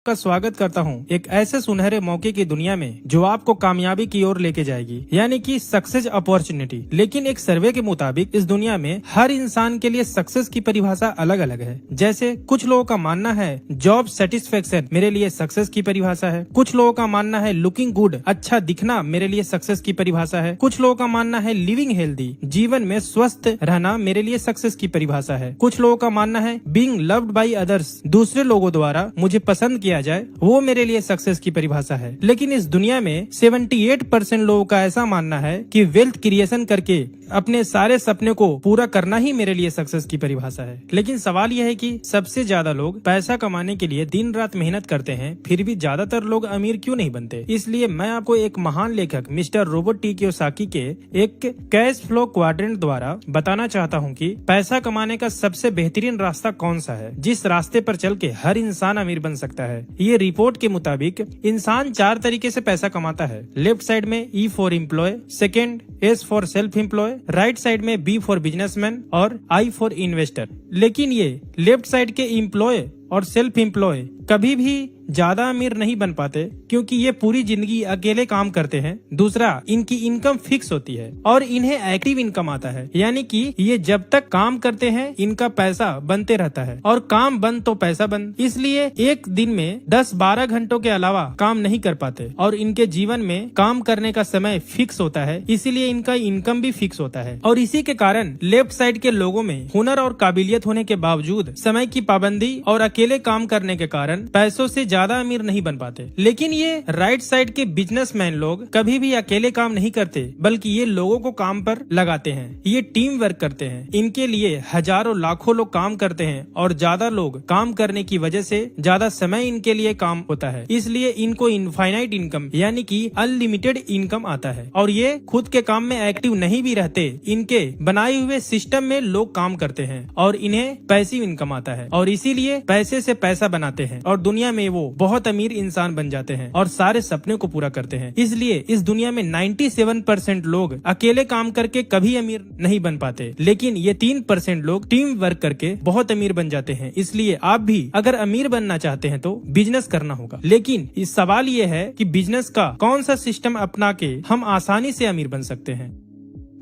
का स्वागत करता हूं एक ऐसे सुनहरे मौके की दुनिया में जो आपको कामयाबी की ओर लेके जाएगी, यानी कि सक्सेस अपॉर्चुनिटी। लेकिन एक सर्वे के मुताबिक इस दुनिया में हर इंसान के लिए सक्सेस की परिभाषा अलग अलग है। जैसे कुछ लोगों का मानना है जॉब सेटिस्फेक्शन मेरे लिए सक्सेस की परिभाषा है, कुछ लोगों का मानना है लुकिंग गुड अच्छा दिखना मेरे लिए सक्सेस की परिभाषा है, कुछ लोगों का मानना है लिविंग हेल्दी जीवन में स्वस्थ रहना मेरे लिए सक्सेस की परिभाषा है, कुछ लोगों का मानना है बीइंग लव्ड बाय अदर्स दूसरे लोगों द्वारा मुझे पसंद किया जाए वो मेरे लिए सक्सेस की परिभाषा है। लेकिन इस दुनिया में 78% लोगों का ऐसा मानना है कि वेल्थ क्रिएशन करके अपने सारे सपने को पूरा करना ही मेरे लिए सक्सेस की परिभाषा है। लेकिन सवाल यह है कि सबसे ज्यादा लोग पैसा कमाने के लिए दिन रात मेहनत करते हैं, फिर भी ज्यादातर लोग अमीर क्यों नहीं बनते। इसलिए मैं आपको एक महान लेखक मिस्टर रोबर्ट टी कियोसाकी के एक कैश फ्लो क्वाड्रेंट द्वारा बताना चाहता हूँ कि पैसा कमाने का सबसे बेहतरीन रास्ता कौन सा है, जिस रास्ते पर चल के हर इंसान अमीर बन सकता है। ये रिपोर्ट के मुताबिक इंसान 4 तरीके से पैसा कमाता है। लेफ्ट साइड में E for employ, second S for self employ, right side में B फॉर बिजनेसमैन और I फॉर इन्वेस्टर। लेकिन ये लेफ्ट साइड के एम्प्लॉय और सेल्फ एम्प्लॉय कभी भी ज्यादा अमीर नहीं बन पाते क्योंकि ये पूरी जिंदगी अकेले काम करते हैं। दूसरा, इनकी इनकम फिक्स होती है और इन्हें एक्टिव इनकम आता है, यानी कि ये जब तक काम करते हैं इनका पैसा बनते रहता है और काम बंद तो पैसा बंद। इसलिए एक दिन में 10-12 घंटों के अलावा काम नहीं कर पाते और इनके जीवन में काम करने का समय फिक्स होता है, इसीलिए इनका इनकम भी फिक्स होता है। और इसी के कारण लेफ्ट साइड के लोगों में हुनर और काबिलियत होने के बावजूद समय की पाबंदी और अकेले काम करने के कारण पैसों से ज्यादा अमीर नहीं बन पाते। लेकिन ये राइट साइड के बिजनेसमैन लोग कभी भी अकेले काम नहीं करते, बल्कि ये लोगों को काम पर लगाते हैं। ये टीम वर्क करते हैं। इनके लिए हजारों लाखों लोग काम करते हैं और ज्यादा लोग काम करने की वजह से ज्यादा समय इनके लिए काम होता है, इसलिए इनको इनफाइनाइट इनकम यानी कि अनलिमिटेड इनकम आता है। और ये खुद के काम में एक्टिव नहीं भी रहते, इनके बनाए हुए सिस्टम में लोग काम करते हैं और इन्हें पैसिव इनकम आता है और इसीलिए पैसे से पैसा बनाते हैं और दुनिया में वो बहुत अमीर इंसान बन जाते हैं और सारे सपने को पूरा करते हैं। इसलिए इस दुनिया में 97% लोग अकेले काम करके कभी अमीर नहीं बन पाते, लेकिन ये 3% लोग टीम वर्क करके बहुत अमीर बन जाते हैं। इसलिए आप भी अगर अमीर बनना चाहते हैं तो बिजनेस करना होगा। लेकिन इस सवाल ये है कि बिजनेस का कौन सा सिस्टम अपना के हम आसानी से अमीर बन सकते हैं।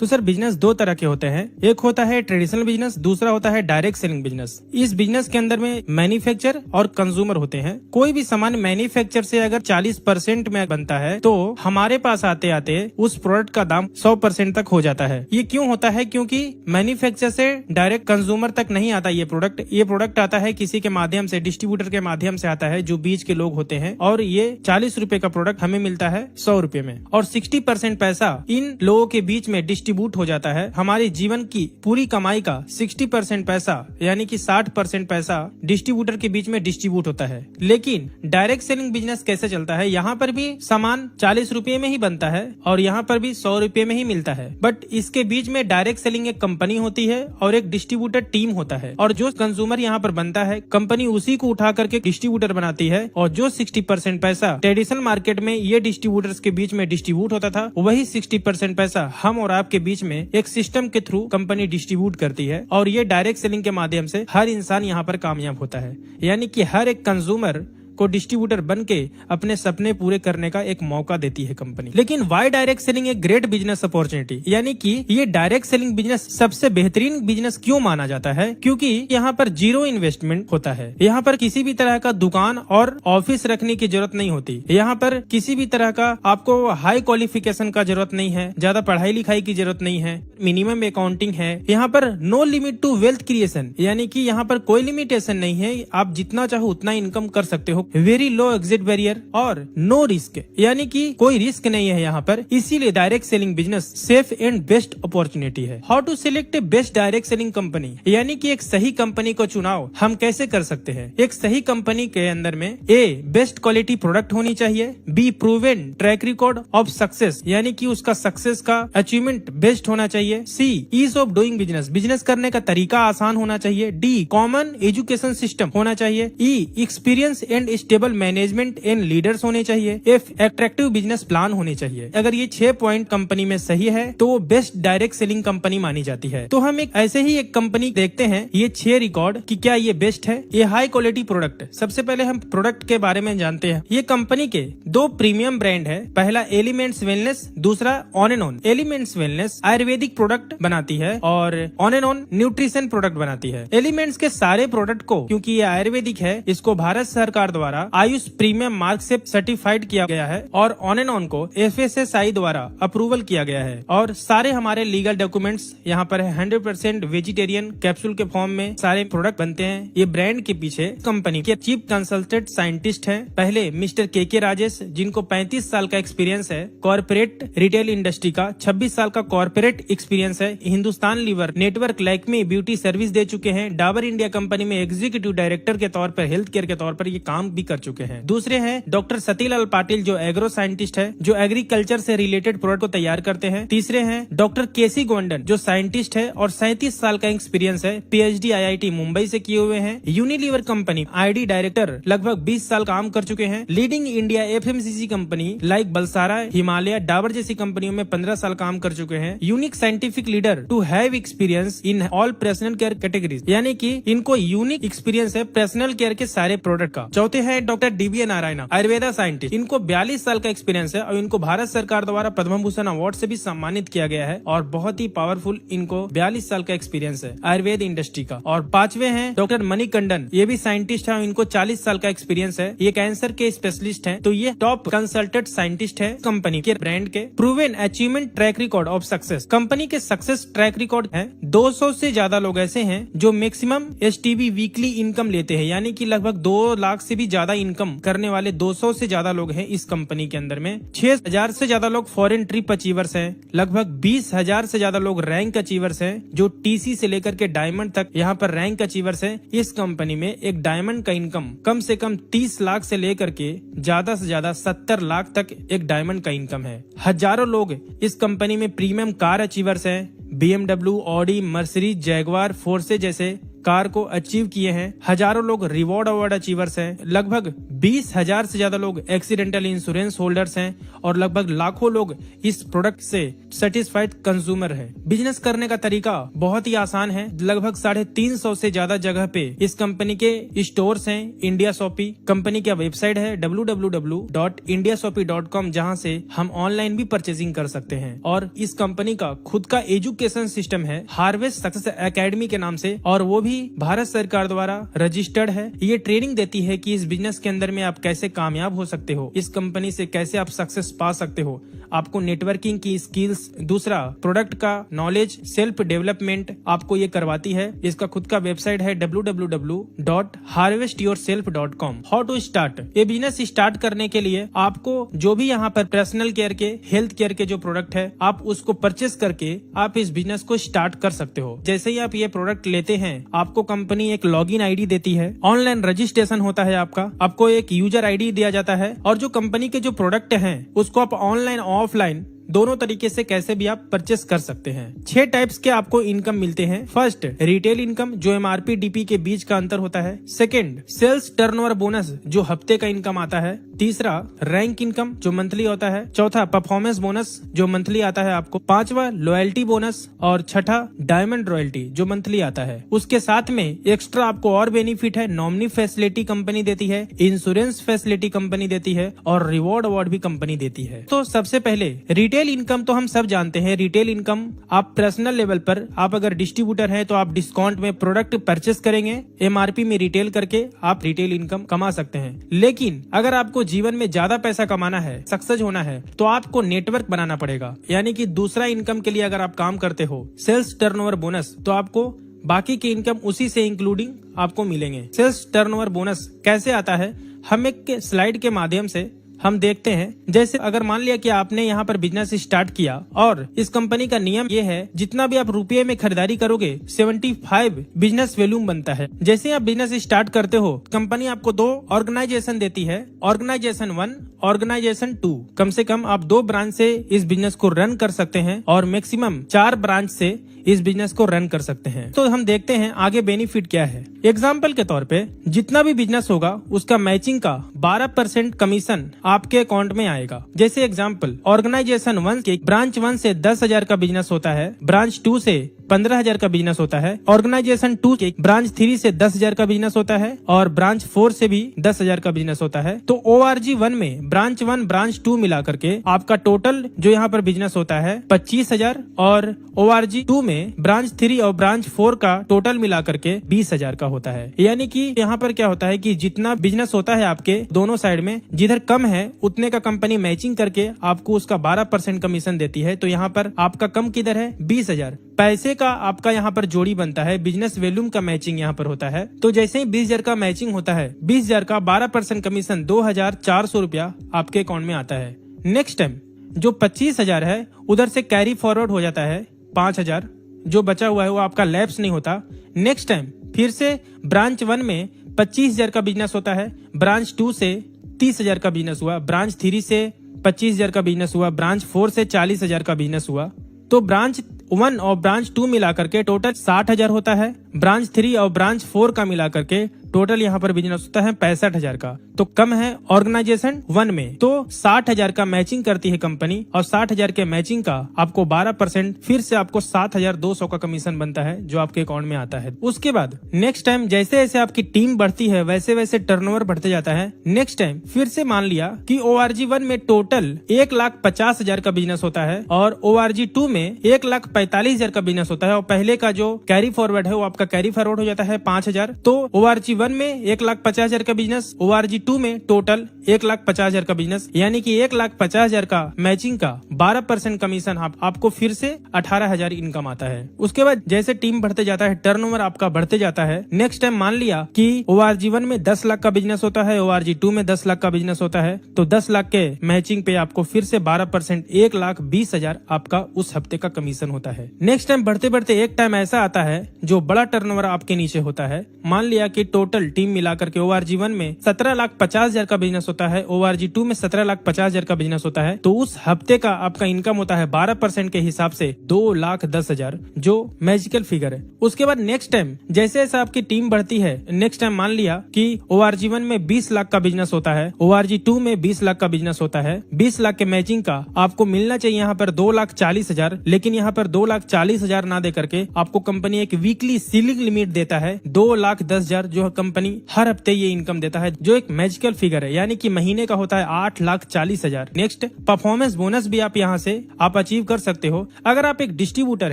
तो सर बिजनेस 2 तरह के होते हैं, एक होता है ट्रेडिशनल बिजनेस, दूसरा होता है डायरेक्ट सेलिंग बिजनेस। इस बिजनेस के अंदर में मैन्युफैक्चर और कंज्यूमर होते हैं। कोई भी सामान मैन्युफैक्चर से अगर 40% में बनता है तो हमारे पास आते आते उस प्रोडक्ट का दाम 100% तक हो जाता है। ये क्यों होता है? क्योंकि मैन्युफैक्चर से डायरेक्ट कंज्यूमर तक नहीं आता ये प्रोडक्ट आता है किसी के माध्यम से, डिस्ट्रीब्यूटर के माध्यम से आता है जो बीच के लोग होते हैं, और ये 40 रुपए का प्रोडक्ट हमें मिलता है 100 रुपए में, और 60% पैसा इन लोगों के बीच में डिस्ट्रीब्यूट हो जाता है। हमारे जीवन की पूरी कमाई का 60% पैसा यानी कि 60% पैसा डिस्ट्रीब्यूटर के बीच में डिस्ट्रीब्यूट होता है। लेकिन डायरेक्ट सेलिंग बिजनेस कैसे चलता है? यहाँ पर भी सामान 40 रुपए में ही बनता है और यहाँ पर भी 100 रुपए में ही मिलता है, बट इसके बीच में डायरेक्ट सेलिंग एक कंपनी होती है और एक डिस्ट्रीब्यूटर टीम होता है, और जो कंज्यूमर यहाँ पर बनता है कंपनी उसी को उठा करके डिस्ट्रीब्यूटर बनाती है, और जो 60% पैसा ट्रेडिशनल मार्केट में ये डिस्ट्रीब्यूटर्स के बीच में डिस्ट्रीब्यूट होता था, वही 60% पैसा हम और आपके बीच में एक सिस्टम के थ्रू कंपनी डिस्ट्रीब्यूट करती है, और ये डायरेक्ट सेलिंग के माध्यम से हर इंसान यहाँ पर कामयाब होता है। यानी कि हर एक कंज्यूमर को डिस्ट्रीब्यूटर बन के अपने सपने पूरे करने का एक मौका देती है कंपनी। लेकिन वाई डायरेक्ट सेलिंग एक ग्रेट बिजनेस अपॉर्चुनिटी, यानी कि ये डायरेक्ट सेलिंग बिजनेस सबसे बेहतरीन बिजनेस क्यों माना जाता है? क्योंकि यहाँ पर 0 इन्वेस्टमेंट होता है। यहाँ पर किसी भी तरह का दुकान और ऑफिस रखने की जरूरत नहीं होती। यहाँ पर किसी भी तरह का आपको हाई क्वालिफिकेशन का जरूरत नहीं है, ज्यादा पढ़ाई लिखाई की जरूरत नहीं है, मिनिमम अकाउंटिंग है। यहाँ पर no limit to wealth creation, यानी कि यहाँ पर कोई लिमिटेशन नहीं है, आप जितना चाहो उतना इनकम कर सकते हो। वेरी लो एग्जिट बैरियर और नो रिस्क, यानी कि कोई रिस्क नहीं है यहाँ पर, इसीलिए direct selling business safe and best opportunity है। How to select a best direct selling company, यानी कि एक सही कंपनी को चुनाव हम कैसे कर सकते हैं? एक सही कंपनी के अंदर में A बेस्ट क्वालिटी प्रोडक्ट होनी चाहिए, B proven track record of success, यानी कि उसका सक्सेस का अचीवमेंट बेस्ट होना चाहिए, C ease of doing business करने का तरीका आसान होना चाहिए, D कॉमन एजुकेशन सिस्टम होना चाहिए, E experience and stable management and leaders होने चाहिए, एक अट्रैक्टिव बिजनेस प्लान होने चाहिए। अगर ये 6 पॉइंट कंपनी में सही है तो वो बेस्ट डायरेक्ट सेलिंग कंपनी मानी जाती है। तो हम एक ऐसे ही एक कंपनी देखते हैं ये 6 रिकॉर्ड कि क्या ये बेस्ट है। ये हाई क्वालिटी प्रोडक्ट। सबसे पहले हम प्रोडक्ट के बारे में जानते हैं। ये कंपनी के 2 प्रीमियम ब्रांड है। पहला एलिमेंट्स वेलनेस, दूसरा on and on. Elements wellness Ayurvedic product बनाती है और on and on nutrition product बनाती है। एलिमेंट्स के सारे प्रोडक्ट को, क्योंकि ये आयुर्वेदिक है, इसको भारत सरकार द्वारा आयुष प्रीमियम मार्क से सर्टिफाइड किया गया है और ऑन एंड ऑन को FSSAI द्वारा अप्रूवल किया गया है। और सारे हमारे लीगल डॉक्यूमेंट्स यहाँ पर है। 100% वेजिटेरियन कैप्सूल के फॉर्म में सारे प्रोडक्ट बनते हैं। ये ब्रांड के पीछे कंपनी के चीफ कंसल्टेंट साइंटिस्ट हैं पहले मिस्टर के राजेश, जिनको 35 साल का एक्सपीरियंस है। कॉर्पोरेट रिटेल इंडस्ट्री का 26 साल का कॉर्पोरेट एक्सपीरियंस है। Hindustan Lever network, Lakme beauty service दे चुके हैं। डाबर इंडिया कंपनी में एग्जीक्यूटिव डायरेक्टर के तौर पर, हेल्थ केयर के तौर पर ये काम भी कर चुके हैं। दूसरे हैं डॉक्टर सतीलाल पाटिल, जो एग्रो साइंटिस्ट है, जो एग्रीकल्चर से रिलेटेड प्रोडक्ट को तैयार करते हैं। तीसरे हैं डॉक्टर केसी गोंडन, जो साइंटिस्ट है और 37 साल का एक्सपीरियंस है। PhD IIT मुंबई से किए हुए हैं। यूनिलीवर कंपनी ID डायरेक्टर, लगभग 20 साल काम कर चुके हैं। Leading India FMCG company like Balsara, Himalaya, Dabur जैसी कंपनियों में 15 साल काम कर चुके हैं। Unique scientific leader to have experience in all personal care categories, यानी कि इनको यूनिक एक्सपीरियंस है पर्सनल केयर के सारे प्रोडक्ट का। चौथे हैं doctor DB Narayan, Ayurveda scientist. इनको 42 साल का एक्सपीरियंस है और इनको भारत सरकार द्वारा पद्म भूषण अवार्ड से भी सम्मानित किया गया है और बहुत ही पावरफुल इनको 42 साल का एक्सपीरियंस है आयुर्वेद इंडस्ट्री का। और पांचवे हैं डॉक्टर मणिकंडन, ये भी साइंटिस्ट है, इनको 40 साल का एक्सपीरियंस है। ये कैंसर के स्पेशलिस्ट हैं। तो ये टॉप कंसल्टेंट साइंटिस्ट है कंपनी के ब्रांड के। Proven achievement track record of success, company के सक्सेस ट्रैक रिकॉर्ड है। 200 से ज्यादा लोग ऐसे हैं जो मैक्सिमम STB वीकली इनकम लेते हैं, यानी कि लगभग 2 लाख से भी ज्यादा इनकम करने वाले 200 से ज्यादा लोग हैं इस कंपनी के अंदर में। 6000 से ज्यादा लोग फॉरेन ट्रिप अचीवर्स हैं। लगभग 20,000 से ज्यादा लोग रैंक अचीवर्स हैं, जो TC से लेकर के डायमंड तक यहाँ पर रैंक अचीवर्स हैं। इस कंपनी में एक डायमंड का इनकम कम से कम 30 लाख से लेकर के ज्यादा से ज्यादा 70 लाख तक एक डायमंड का इनकम है। हजारों लोग इस कंपनी में प्रीमियम कार अचीवर्स हैं। BMW, Audi, Mercedes, Jaguar, force जैसे कार को अचीव किए हैं। हजारों लोग रिवॉर्ड अवार्ड अचीवर्स हैं। लगभग 20,000 से ज्यादा लोग एक्सीडेंटल इंश्योरेंस होल्डर्स हैं और लगभग लाखों लोग इस प्रोडक्ट से सेटिस्फाइड कंज्यूमर है। बिजनेस करने का तरीका बहुत ही आसान है। लगभग 350 से ज्यादा जगह पे इस कंपनी के स्टोर्स हैं। इंडिया शॉपी कंपनी का वेबसाइट है www.indiashopee.com, जहां से हम ऑनलाइन भी परचेजिंग कर सकते हैं। और इस कंपनी का खुद का एजुकेशन सिस्टम है हार्वेस्ट सक्सेस एकेडमी के नाम से, और वो भी भारत सरकार द्वारा रजिस्टर्ड है। ये ट्रेनिंग देती है कि इस बिजनेस के अंदर में आप कैसे कामयाब हो सकते हो, इस कंपनी से कैसे आप सक्सेस पा सकते हो। आपको नेटवर्किंग की स्किल्स, दूसरा प्रोडक्ट का नॉलेज, सेल्फ डेवलपमेंट आपको ये करवाती है। इसका खुद का वेबसाइट है www.harvestyourself.com। हाउ टू स्टार्ट, ये बिजनेस स्टार्ट करने के लिए आपको जो भी यहाँ पर पर्सनल केयर के, हेल्थ केयर के जो प्रोडक्ट है, आप उसको परचेस करके आप इस बिजनेस को स्टार्ट कर सकते हो। जैसे ही आप ये प्रोडक्ट लेते हैं, आपको कंपनी एक लॉगिन ID देती है, ऑनलाइन रजिस्ट्रेशन होता है आपको एक यूजर ID दिया जाता है, और जो कंपनी के जो प्रोडक्ट हैं उसको आप ऑनलाइन ऑफलाइन दोनों तरीके से कैसे भी आप परचेस कर सकते हैं। 6 टाइप्स के आपको इनकम मिलते हैं। फर्स्ट, रिटेल इनकम, जो MRP DP के बीच का अंतर होता है। सेकंड, सेल्स टर्नओवर बोनस, जो हफ्ते का इनकम आता है। तीसरा, रैंक इनकम, जो मंथली होता है। चौथा, परफॉर्मेंस बोनस, जो मंथली आता है आपको। पांचवा, लॉयल्टी बोनस, और छठा, डायमंड रॉयल्टी, जो मंथली आता है। उसके साथ में एक्स्ट्रा आपको और बेनिफिट है। नॉमिनी फैसिलिटी कंपनी देती है, इंश्योरेंस फैसिलिटी कंपनी देती है, और रिवॉर्ड अवार्ड भी कंपनी देती है। तो सबसे पहले रिटेल इनकम तो हम सब जानते हैं। रिटेल इनकम आप पर्सनल लेवल पर, आप अगर डिस्ट्रीब्यूटर हैं तो आप डिस्काउंट में प्रोडक्ट परचेस करेंगे, MRP में रिटेल करके आप रिटेल इनकम कमा सकते हैं। लेकिन अगर आपको जीवन में ज्यादा पैसा कमाना है, सक्सेस होना है, तो आपको नेटवर्क बनाना पड़ेगा। यानी कि दूसरा इनकम के लिए अगर आप काम करते हो, सेल्स टर्नओवर बोनस, तो आपको बाकी के इनकम उसी से इंक्लूडिंग आपको मिलेंगे। सेल्स टर्नओवर बोनस कैसे आता है, हम एक स्लाइड के माध्यम से हम देखते हैं। जैसे अगर मान लिया कि आपने यहाँ पर बिजनेस स्टार्ट किया, और इस कंपनी का नियम ये है, जितना भी आप रुपये में खरीदारी करोगे 75 बिजनेस वैल्यूम बनता है। जैसे आप बिजनेस स्टार्ट करते हो, कंपनी आपको 2 ऑर्गेनाइजेशन देती है, ऑर्गेनाइजेशन 1, ऑर्गेनाइजेशन 2। कम से कम आप 2 ब्रांच से इस बिजनेस को रन कर सकते हैं और मैक्सिमम 4 ब्रांच से इस बिजनेस को रन कर सकते हैं। तो हम देखते हैं आगे बेनिफिट क्या है। एग्जाम्पल के तौर पे जितना भी बिजनेस होगा उसका मैचिंग का 12% कमीशन आपके अकाउंट में आएगा। जैसे एग्जाम्पल, ऑर्गेनाइजेशन 1 के ब्रांच 1 से 10,000 का बिजनेस होता है, ब्रांच 2 से 15,000 का बिजनेस होता है, ऑर्गेनाइजेशन 2 के ब्रांच 3 से 10,000 का बिजनेस होता है और ब्रांच 4 से भी 10,000 का बिजनेस होता है। तो ORG 1 में ब्रांच 1 ब्रांच 2 मिला करके आपका टोटल जो यहाँ पर बिजनेस होता है 25,000 और ORG 2 में ब्रांच 3 और ब्रांच 4 का टोटल मिला करके 20,000 का होता है। यानी कि यहाँ पर क्या होता है कि जितना बिजनेस होता है आपके दोनों साइड में, जिधर कम है उतने का कंपनी मैचिंग करके आपको उसका 12% कमीशन देती है। तो यहाँ पर आपका कम किधर है, 20,000 पैसे का आपका यहाँ पर जोड़ी बनता है, बिजनेस वॉल्यूम का मैचिंग यहाँ पर होता है। तो जैसे ही 20,000 का मैचिंग होता है, 20,000 का 12% कमीशन 2,400 रुपया आपके अकाउंट में आता है। नेक्स्ट टाइम जो 25,000 है उधर से कैरी फॉरवर्ड हो जाता है 5,000, जो बचा हुआ है वो आपका लैप्स नहीं होता। नेक्स्ट टाइम फिर से ब्रांच 1 में 25,000 का बिजनेस होता है, ब्रांच 2 से 30,000 का बिजनेस हुआ, ब्रांच 3 से 25,000 का बिजनेस हुआ, ब्रांच 4 से 40,000 का बिजनेस हुआ। तो ब्रांच 1 और ब्रांच 2 मिला करके टोटल 60,000 होता है। ब्रांच 3 और ब्रांच 4 का मिला करके टोटल यहाँ पर बिजनेस होता है 65,000 का। तो कम है ऑर्गेनाइजेशन 1 में। तो 60,000 का मैचिंग करती है कंपनी और 60,000 के मैचिंग का आपको 12% फिर से आपको 7,200 का कमीशन बनता है जो आपके अकाउंट में आता है। उसके बाद नेक्स्ट टाइम जैसे जैसे आपकी टीम बढ़ती है वैसे वैसे टर्नओवर बढ़ते जाता है। नेक्स्ट टाइम फिर से मान लिया कि ORG 1 में टोटल 1,50,000 का बिजनेस होता है और ORG 2 में 1,45,000 का बिजनेस होता है और पहले का जो कैरी फॉरवर्ड है वो आपका कैरी फॉरवर्ड हो जाता है 5,000। तो ORG 1 में 1,50,000 का बिजनेस, ORG 2 में टोटल 1,50,000 का बिजनेस, यानी कि 1,50,000 का मैचिंग का 12% कमीशन आपको फिर से 18,000 इनकम आता है। उसके बाद जैसे टीम बढ़ते जाता है, टर्नओवर आपका बढ़ते जाता है। नेक्स्ट टाइम मान लिया कि ORG 1 में 10 लाख का बिजनेस होता है, ORG 2 में 10 लाख का बिजनेस होता है, तो 10 लाख के मैचिंग पे आपको फिर से 12% 1,20,000 आपका उस हफ्ते का कमीशन होता है। नेक्स्ट टाइम बढ़ते बढ़ते एक टाइम ऐसा आता है जो बड़ा टर्नओवर आपके नीचे होता है। मान लिया कि टोटल टीम मिलाकर के ORG 1 में 17,50,000 का बिजनेस होता है, ORG 2 में 17,50,000 का बिजनेस होता है। तो उस हफ्ते का आपका इनकम होता है 12% के हिसाब से 2,10,000, जो मैजिकल फिगर है। उसके बाद नेक्स्ट टाइम जैसे जैसे आपकी टीम बढ़ती है, नेक्स्ट टाइम मान लिया कि ORG 1 में 20 लाख का बिजनेस होता है, ORG 2 में 20 लाख का बिजनेस होता है। 20 लाख के मैचिंग का आपको मिलना चाहिए यहाँ पर 2,40,000, लेकिन यहाँ पर 2,40,000 ना दे करके आपको कंपनी एक वीकली सीलिंग लिमिट देता है 2,10,000, जो कंपनी हर हफ्ते ये इनकम देता है, जो एक मैजिकल फिगर है, यानी कि महीने का होता है 8,40,000। नेक्स्ट परफॉर्मेंस बोनस भी आप यहाँ से आप अचीव कर सकते हो। अगर आप एक डिस्ट्रीब्यूटर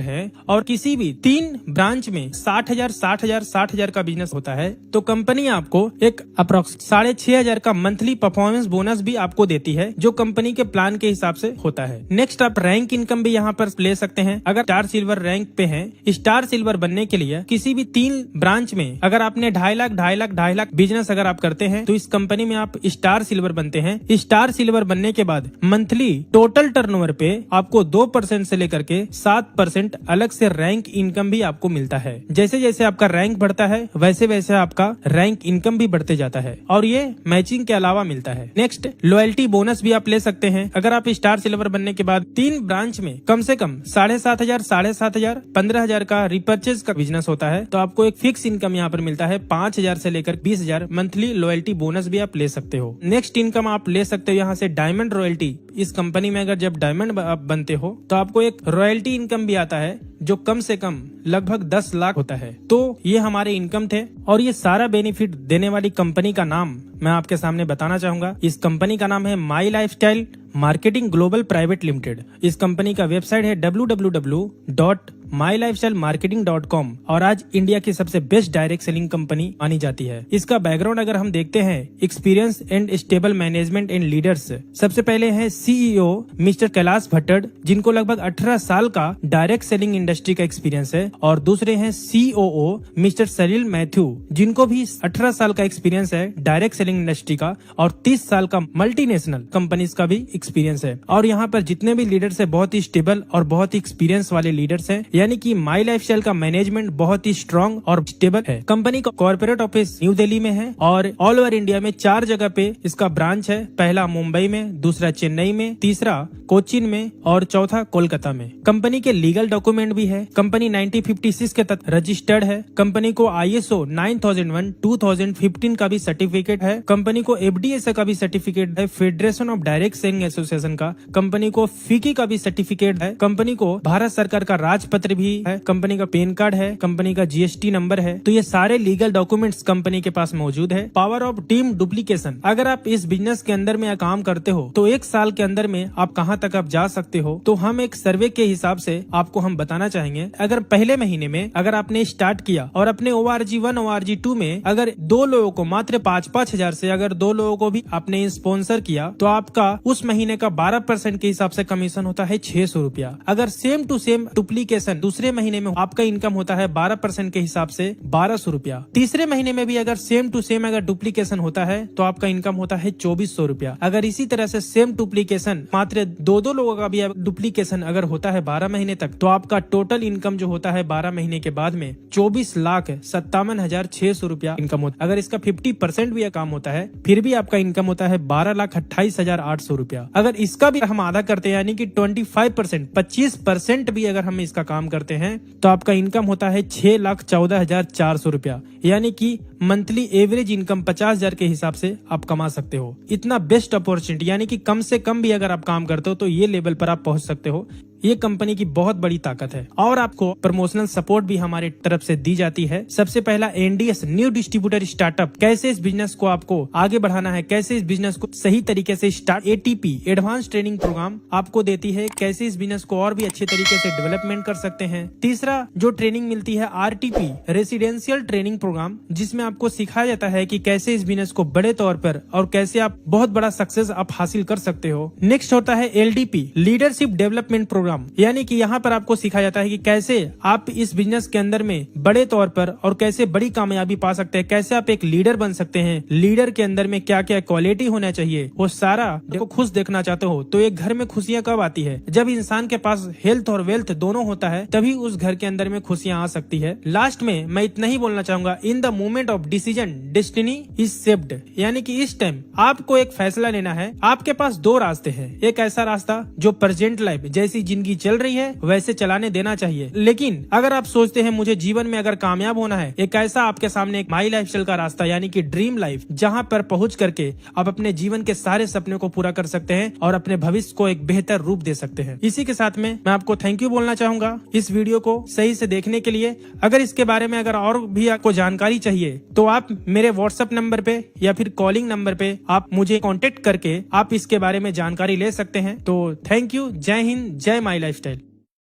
हैं और किसी भी 3 ब्रांच में 60,000 का बिजनेस होता है, तो कंपनी आपको एक अप्रोक्स 6,500 का मंथली परफॉर्मेंस बोनस भी आपको देती है, जो कंपनी के प्लान के हिसाब से होता है। नेक्स्ट आप रैंक इनकम भी यहाँ पर ले सकते हैं। अगर स्टार सिल्वर रैंक पे हैं, स्टार सिल्वर बनने के लिए किसी भी 3 ब्रांच में अगर आपने 2.5 लाख बिजनेस अगर आप करते हैं तो इस कंपनी में आप स्टार सिल्वर बनते हैं। स्टार सिल्वर बनने के बाद मंथली टोटल टर्नओवर पे आपको 2% से लेकर के 7% अलग से रैंक इनकम भी आपको मिलता है। जैसे जैसे आपका रैंक बढ़ता है वैसे वैसे आपका रैंक इनकम भी बढ़ते जाता है और ये मैचिंग के अलावा मिलता है। नेक्स्ट लॉयल्टी बोनस भी आप ले सकते हैं। अगर आप स्टार सिल्वर बनने के बाद 3 ब्रांच में कम से कम 7,500, 15,000 का रिपर्चेज का बिजनेस होता है, तो आपको एक फिक्स इनकम यहाँ पर मिलता है 5,000 से लेकर 20,000 मंथली लॉयल्टी बोनस भी आप ले सकते हो। नेक्स्ट इनकम आप ले सकते हो यहाँ से डायमंड रॉयल्टी। इस कंपनी में अगर जब डायमंड आप बनते हो तो आपको एक रॉयल्टी इनकम भी आता है जो कम से कम लगभग 10 लाख होता है। तो ये हमारे इनकम थे और ये सारा बेनिफिट देने वाली कंपनी का नाम मैं आपके सामने बताना चाहूंगा। इस कंपनी का नाम है my lifestyle marketing global private limited. इस कंपनी का वेबसाइट है www.mylifestylemarketing.com और आज इंडिया की सबसे बेस्ट डायरेक्ट सेलिंग कंपनी मानी जाती है। इसका बैकग्राउंड अगर हम देखते हैं, experience and stable management and leaders. सबसे पहले है CEO मिस्टर कैलाश भट्टड़, जिनको लगभग 18 साल का डायरेक्ट सेलिंग इंडस्ट्री का एक्सपीरियंस है, और दूसरे हैं COO मिस्टर सरिल मैथ्यू, जिनको भी 18 साल का एक्सपीरियंस है डायरेक्ट सेलिंग इंडस्ट्री का और 30 साल का मल्टीनेशनल कंपनीज का भी एक्सपीरियंस है। और यहाँ पर जितने भी लीडर्स है बहुत ही स्टेबल और बहुत ही एक्सपीरियंस वाले लीडर्स हैं। यानी कि माई लाइफस्टाइल का मैनेजमेंट बहुत ही स्ट्रांग और स्टेबल है। कंपनी का कॉर्पोरेट ऑफिस न्यू दिल्ली में है और ऑल ओवर इंडिया में 4 जगह पे इसका ब्रांच है। पहला मुंबई में, दूसरा चेन्नई में, तीसरा कोचीन में और चौथा कोलकाता में। कंपनी के लीगल डॉक्यूमेंट भी है। कंपनी 1956 के तहत रजिस्टर्ड है। कंपनी को ISO 9001 2015 का भी सर्टिफिकेट है। कंपनी को FDSA का भी सर्टिफिकेट है, federation of direct selling association का। कंपनी को FICCI का भी सर्टिफिकेट है। कंपनी को भारत सरकार का राजपत्र भी है। कंपनी का पैन कार्ड है। कंपनी का GST नंबर है। तो ये सारे लीगल डॉक्यूमेंट्स कंपनी के पास मौजूद है। पावर ऑफ टीम डुप्लीकेशन, अगर आप इस बिजनेस के अंदर में काम करते हो तो 1 साल के अंदर में आप कहां तक आप जा सकते हो, तो हम एक सर्वे के हिसाब से आपको हम बताना चाहेंगे। अगर पहले महीने में अगर आपने स्टार्ट किया और अपने ORG1 ORG2 में अगर 2 लोगों को मात्र 5-5 हजार से अगर 2 लोगों को भी आपने स्पॉन्सर किया तो आपका उस महीने का 12% के हिसाब से कमीशन होता है 600 रुपया। अगर सेम टू सेम डुप्लीकेशन दूसरे महीने में आपका इनकम होता है 12% के हिसाब से 1200 रुपया। तीसरे महीने में भी अगर सेम टू सेम अगर डुप्लीकेशन होता है तो आपका इनकम होता है 2400 रुपया। अगर इसी तरह से सेम डुप्लीकेशन मात्र 2 लोगों का भी डुप्लीकेशन अगर होता है 12 महीने तक तो आपका टोटल इनकम जो होता है 12 महीने के बाद में 24,57,600 रुपया इनकम होता है। अगर इसका 50% भी काम होता है फिर भी आपका इनकम होता है 12,28,800 रुपया। अगर इसका भी हम आधा करते हैं यानी कि 25% भी अगर हम इसका काम करते हैं तो आपका इनकम होता है 6,14,400 रुपया। यानी कि मंथली एवरेज इनकम 50,000 के हिसाब से आप कमा सकते हो। इतना बेस्ट अपॉर्चुनिटी, यानी कि कम से कम भी अगर आप काम करते हो तो ये लेवल पर आप पहुंच सकते हो। ये कंपनी की बहुत बड़ी ताकत है और आपको प्रमोशनल सपोर्ट भी हमारे तरफ से दी जाती है। सबसे पहला NDS न्यू डिस्ट्रीब्यूटर स्टार्टअप, कैसे इस बिजनेस को आपको आगे बढ़ाना है, कैसे इस बिजनेस को सही तरीके से start, ATP advance training programme आपको देती है, कैसे इस बिजनेस को और भी अच्छे तरीके से डेवलपमेंट कर सकते हैं। तीसरा जो ट्रेनिंग मिलती है RTP रेसिडेंशियल ट्रेनिंग प्रोग्राम, जिसमें आपको सिखाया जाता है कि कैसे इस बिजनेस को बड़े तौर पर और कैसे आप बहुत बड़ा सक्सेस आप हासिल कर सकते हो। नेक्स्ट होता है LDP लीडरशिप डेवलपमेंट प्रोग्राम, यानी कि यहाँ पर आपको सिखाया जाता है कि कैसे आप इस बिजनेस के अंदर में बड़े तौर पर और कैसे बड़ी कामयाबी पा सकते हैं, कैसे आप एक लीडर बन सकते हैं, लीडर के अंदर में क्या क्या क्वालिटी होना चाहिए, वो सारा देखो। खुश देखना चाहते हो तो एक घर में खुशियां कब आती है? जब इंसान के पास हेल्थ और वेल्थ दोनों होता है तभी उस घर के अंदर में खुशियां आ सकती है। लास्ट में मैं इतना ही बोलना चाहूंगा, in the moment of decision destiny is shaped, यानी कि इस टाइम आपको एक फैसला लेना है। आपके पास 2 रास्ते हैं। एक ऐसा रास्ता जो प्रेजेंट लाइफ जैसी जिंदगी चल रही है वैसे चलाने देना चाहिए, लेकिन अगर आप सोचते हैं मुझे जीवन में अगर कामयाब होना है, एक ऐसा आपके सामने एक माई लाइफस्टाइल का रास्ता यानी कि ड्रीम लाइफ, जहां पर पहुंच करके आप अपने जीवन के सारे सपने को पूरा कर सकते हैं और अपने भविष्य को एक बेहतर रूप दे सकते हैं। इसी के साथ में मैं आपको थैंक यू बोलना चाहूंगा इस वीडियो को सही से देखने के लिए। अगर इसके बारे में अगर और भी आपको जानकारी चाहिए तो आप मेरे WhatsApp नंबर पे या फिर कॉलिंग नंबर पे आप मुझे कांटेक्ट करके आप इसके बारे में जानकारी ले सकते हैं। तो थैंक यू, जय हिंद, जय माई लाइफस्टाइल।